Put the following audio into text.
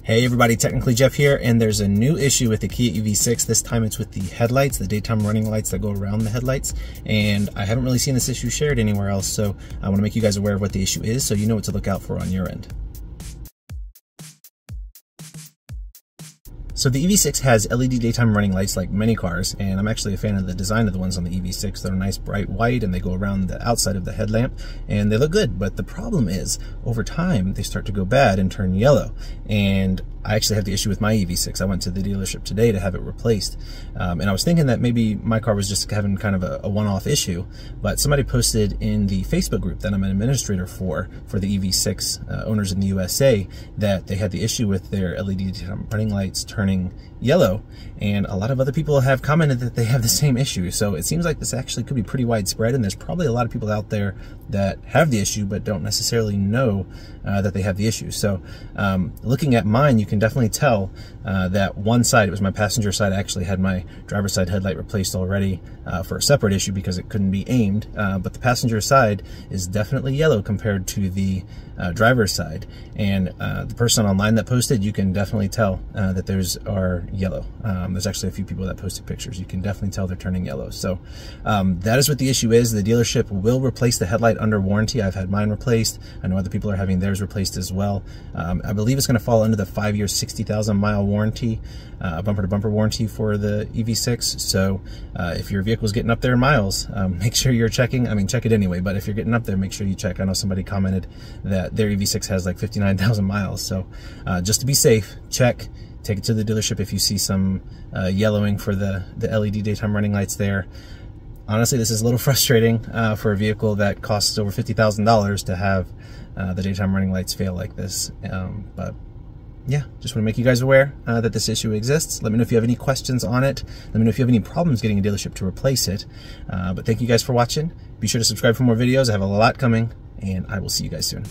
Hey everybody, Technically Jeff here, and there's a new issue with the Kia EV6. This time it's with the headlights, the daytime running lights that go around the headlights, and I haven't really seen this issue shared anywhere else, so I want to make you guys aware of what the issue is so you know what to look out for on your end. So the EV6 has LED daytime running lights like many cars, and I'm actually a fan of the design of the ones on the EV6. They're nice bright white and they go around the outside of the headlamp and they look good, but the problem is over time they start to go bad and turn yellow. And I actually have the issue with my EV6. I went to the dealership today to have it replaced, and I was thinking that maybe my car was just having kind of a one-off issue, but somebody posted in the Facebook group that I'm an administrator for the EV6 owners in the USA that they had the issue with their LED running lights turning yellow, and a lot of other people have commented that they have the same issue. So it seems like this actually could be pretty widespread, and there's probably a lot of people out there that have the issue but don't necessarily know that they have the issue. So looking at mine, you can definitely tell that one side, it was my passenger side, I actually had my driver's side headlight replaced already for a separate issue because it couldn't be aimed, but the passenger side is definitely yellow compared to the driver's side. And the person online that posted, you can definitely tell that theirs are yellow. There's actually a few people that posted pictures. You can definitely tell they're turning yellow. So that is what the issue is. The dealership will replace the headlight under warranty. I've had mine replaced. I know other people are having theirs replaced as well. I believe it's going to fall under the 5-year 60,000 mile warranty, bumper to bumper warranty for the EV6. So if your vehicle's getting up there in miles, make sure you're checking. I mean, check it anyway, but if you're getting up there, make sure you check. I know somebody commented that their EV6 has like 59,000 miles. So just to be safe, check. Take it to the dealership if you see some yellowing for the LED daytime running lights there. Honestly, this is a little frustrating for a vehicle that costs over $50,000 to have the daytime running lights fail like this. But yeah, just want to make you guys aware that this issue exists. Let me know if you have any questions on it. Let me know if you have any problems getting a dealership to replace it. But thank you guys for watching. Be sure to subscribe for more videos. I have a lot coming, and I will see you guys soon.